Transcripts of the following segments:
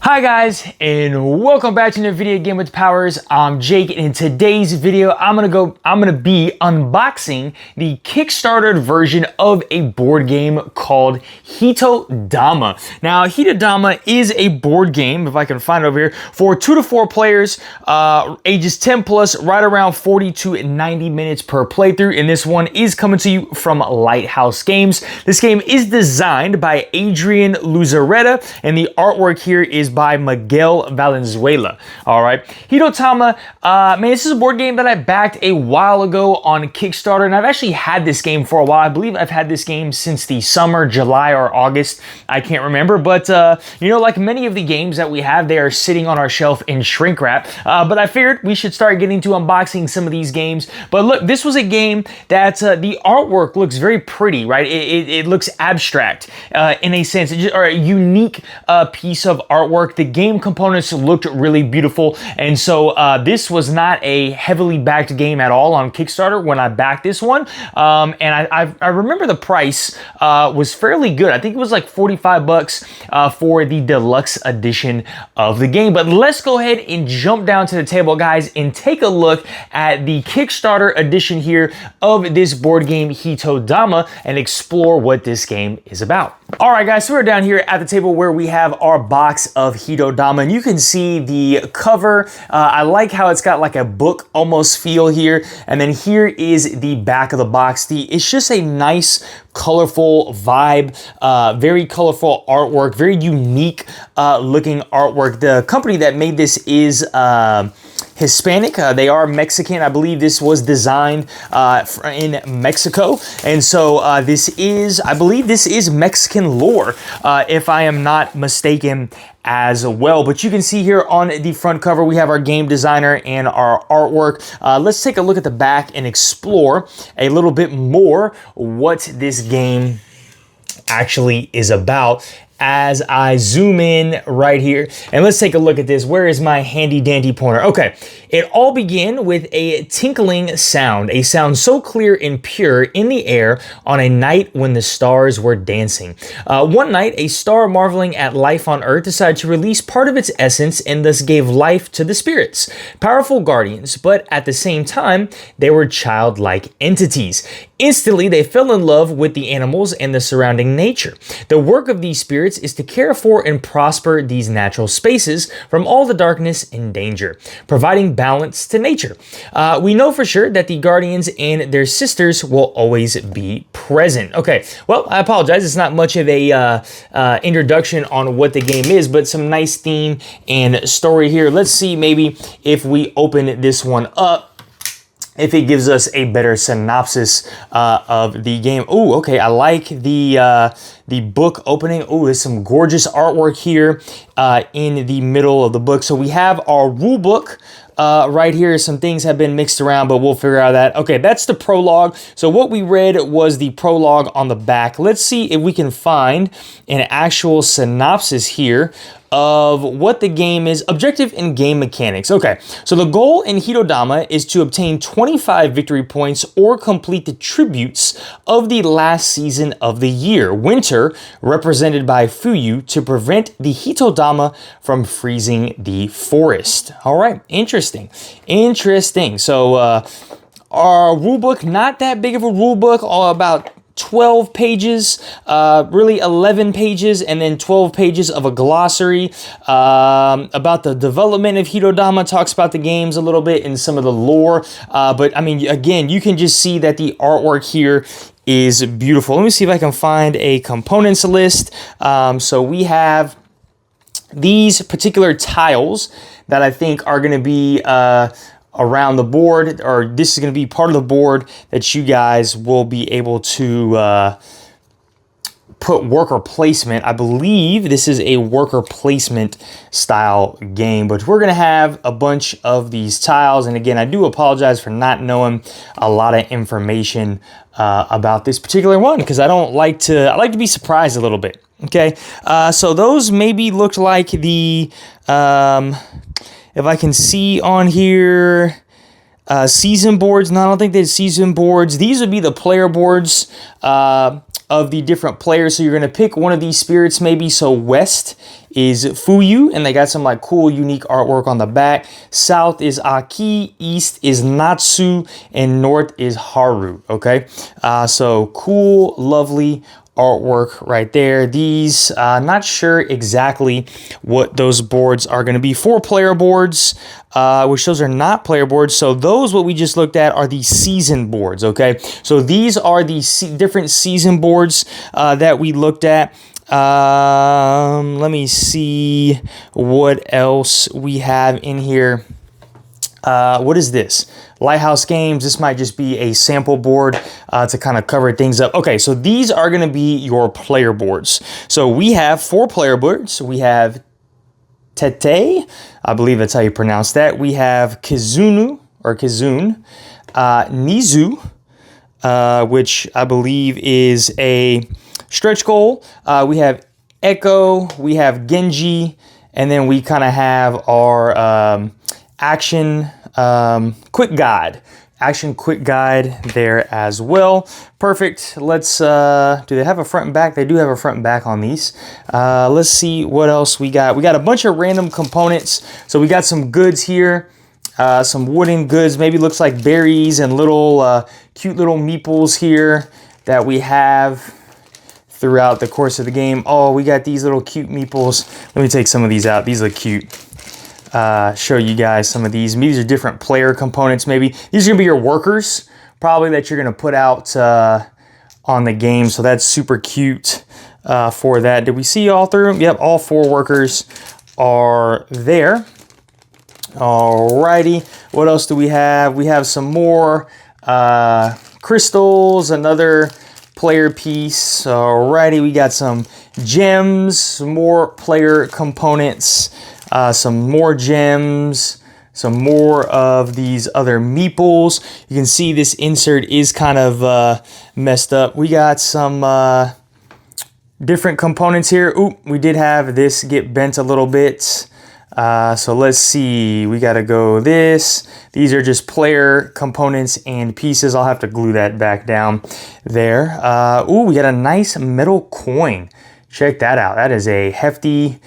Hi guys, and welcome back to another video Game with Powers. I'm Jake, and in today's video, I'm gonna be unboxing the Kickstarter version of a board game called Hitodama. Now, Hitodama is a board game, if I can find it over here, for 2 to 4 players, ages 10 plus, right around 40 to 90 minutes per playthrough. And this one is coming to you from Lighthouse Games. This game is designed by Adrian Luzarreta, and the artwork here is by Miguel Valenzuela. All right, Hitodama, man, this is a board game that I backed a while ago on Kickstarter, and I've actually had this game for a while. I believe I've had this game since the summer, July or August. I can't remember, but you know, like many of the games that we have, they are sitting on our shelf in shrink wrap. But I figured we should start getting to unboxing some of these games. But look, this was a game that the artwork looks very pretty, right? It looks abstract in a sense, or a unique piece of artwork. The game components looked really beautiful, and so this was not a heavily backed game at all on Kickstarter when I backed this one. And I remember the price was fairly good. I think it was like 45 bucks for the deluxe edition of the game. But let's go ahead and jump down to the table, guys, and take a look at the Kickstarter edition here of this board game Hitodama and explore what this game is about. All right, guys, so we're down here at the table where we have our box of Hitodama, and you can see the cover. I like how it's got like a book almost feel here, and then here is the back of the box. It's just a nice, colorful vibe, very colorful artwork, very unique looking artwork. The company that made this is Hispanic. They are Mexican. I believe this was designed in Mexico. And so I believe this is Mexican lore, if I am not mistaken as well. But you can see here on the front cover, we have our game designer and our artwork. Let's take a look at the back and explore a little bit more what this game actually is about as I zoom in right here. And let's take a look at this. Where is my handy dandy pointer? Okay, it all began with a tinkling sound, a sound so clear and pure in the air on a night when the stars were dancing. One night, a star marveling at life on Earth decided to release part of its essence and thus gave life to the spirits, powerful guardians, but at the same time, they were childlike entities. Instantly, they fell in love with the animals and the surrounding nature. The work of these spirits is to care for and prosper these natural spaces from all the darkness and danger, providing balance to nature. We know for sure that the guardians and their sisters will always be present. Okay, well, I apologize. It's not much of a introduction on what the game is, but some nice theme and story here. Let's see maybe if we open this one up, if it gives us a better synopsis of the game. Oh, okay, I like the book opening. Oh, there's some gorgeous artwork here in the middle of the book. So we have our rule book right here. Some things have been mixed around, but we'll figure out that. Okay, that's the prologue. So what we read was the prologue on the back. Let's see if we can find an actual synopsis here of what the game is, objective and game mechanics. Okay, so the goal in Hitodama is to obtain 25 victory points or complete the tributes of the last season of the year, winter, represented by Fuyu, to prevent the Hitodama from freezing the forest. All right, interesting. So our rulebook, not that big of a rulebook, all about 12 pages, really 11 pages, and then 12 pages of a glossary about the development of Hitodama, talks about the games a little bit and some of the lore. But I mean, again, you can just see that the artwork here is beautiful. Let me see if I can find a components list. So we have these particular tiles that I think are going to be around the board, or this is going to be part of the board that you guys will be able to put worker placement. I believe this is a worker placement style game, but we're going to have a bunch of these tiles. And again, I do apologize for not knowing a lot of information about this particular one, because I like to be surprised a little bit. Okay, so those maybe looked like the if I can see on here, season boards. No, I don't think there's season boards. These would be the player boards of the different players. So you're going to pick one of these spirits maybe. So west is Fuyu, and they got some like cool, unique artwork on the back. South is Aki, east is Natsu, and north is Haru, okay? So cool, lovely artwork right there. These, not sure exactly what those boards are going to be. 4-player boards, which those are not player boards. So those, what we just looked at, are the season boards, okay? So these are the different season boards that we looked at. Let me see what else we have in here. What is this? Lighthouse Games. This might just be a sample board to kind of cover things up. Okay, so these are going to be your player boards. So we have 4 player boards. We have Tete, I believe that's how you pronounce that. We have Kizunu, or Kizun, Nizu, which I believe is a stretch goal. We have Echo, we have Genji, and then we kind of have our action quick guide there as well. Perfect. Let's do they have a front and back? They do have a front and back on these. Let's see what else we got. We got a bunch of random components. So we got some goods here, some wooden goods, maybe looks like berries and little cute little meeples here that we have throughout the course of the game. Oh, we got these little cute meeples. Let me take some of these out. These look cute. Show you guys some of these. These are different player components maybe. These are gonna be your workers probably that you're gonna put out on the game. So that's super cute for that. Did we see all through them? Yep, all 4 workers are there. Alrighty, what else do we have? We have some more crystals, another player piece. Alrighty, we got some gems, some more player components, some more gems, some more of these other meeples. You can see this insert is kind of messed up. We got some different components here. Oop, we did have this get bent a little bit. So let's see, we gotta go this. These are just player components and pieces. I'll have to glue that back down there. Ooh, we got a nice metal coin. Check that out. That is a hefty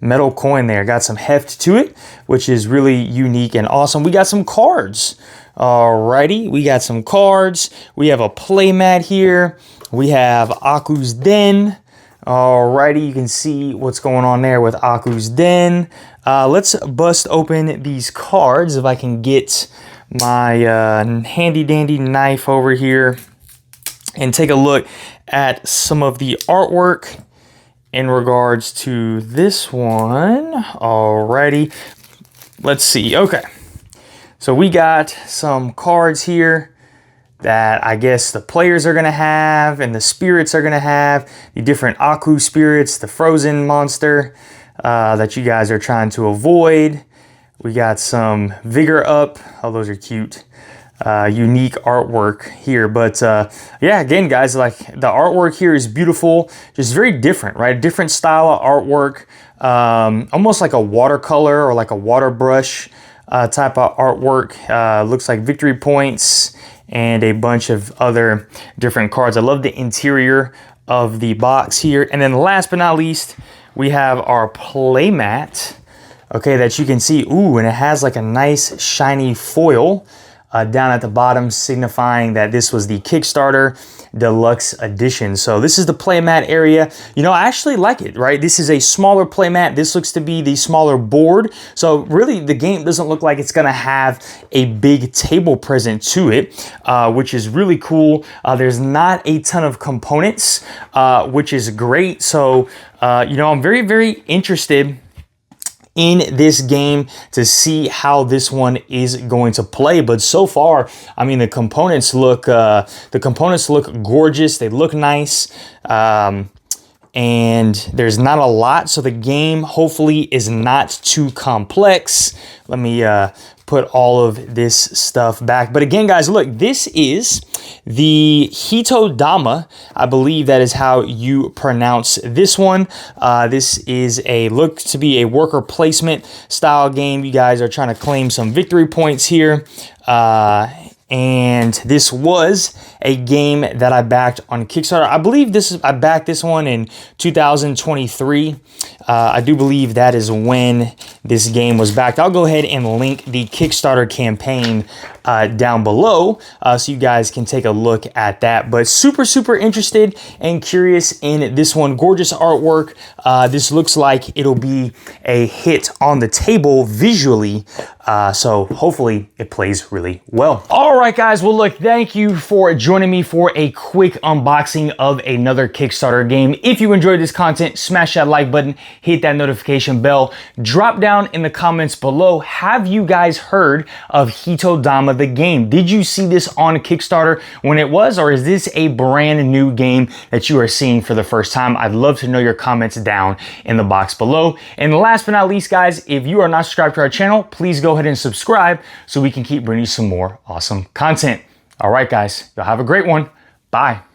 metal coin there. Got some heft to it, which is really unique and awesome. We got some cards. Alrighty, we got some cards. We have a playmat here. We have Aku's Den. Alrighty, you can see what's going on there with Aku's Den. Let's bust open these cards if I can get my handy dandy knife over here and take a look at some of the artwork in regards to this one. Alrighty, let's see. Okay, so we got some cards here that I guess the players are going to have and the spirits are going to have. The different Aku spirits, the frozen monster that you guys are trying to avoid. We got some Vigor Up. Oh, those are cute. Unique artwork here. But yeah, again, guys, like the artwork here is beautiful. Just very different, right? Different style of artwork. Almost like a watercolor or like a water brush type of artwork. Looks like victory points and a bunch of other different cards. I love the interior of the box here. And then last but not least, we have our playmat, okay, that you can see. Ooh, and it has like a nice shiny foil down at the bottom, signifying that this was the Kickstarter Deluxe Edition. So this is the playmat area. You know, I actually like it, right? This is a smaller playmat. This looks to be the smaller board. So really the game doesn't look like it's gonna have a big table present to it, which is really cool. There's not a ton of components, which is great. So, you know, I'm very, very interested in this game to see how this one is going to play. But so far, I mean, the components look gorgeous. They look nice. And and there's not a lot, so the game hopefully is not too complex. Let me put all of this stuff back. But again, guys, look, this is the Hitodama. I believe that is how you pronounce this one. This is look to be a worker placement style game. You guys are trying to claim some victory points here. And this was a game that I backed on Kickstarter. I believe I backed this one in 2023. I do believe that is when this game was backed. I'll go ahead and link the Kickstarter campaign down below so you guys can take a look at that. But super interested and curious in this one. Gorgeous artwork. This looks like it'll be a hit on the table visually. So hopefully it plays really well. All right, guys. Well, look, thank you for joining me for a quick unboxing of another Kickstarter game. If you enjoyed this content, smash that like button, hit that notification bell, drop down in the comments below. Have you guys heard of Hitodama the game? Did you see this on Kickstarter when it was, or is this a brand new game that you are seeing for the first time? I'd love to know your comments down in the box below. And last but not least, guys, if you are not subscribed to our channel, please go ahead and subscribe so we can keep bringing you some more awesome content. All right, guys, y'all have a great one. Bye.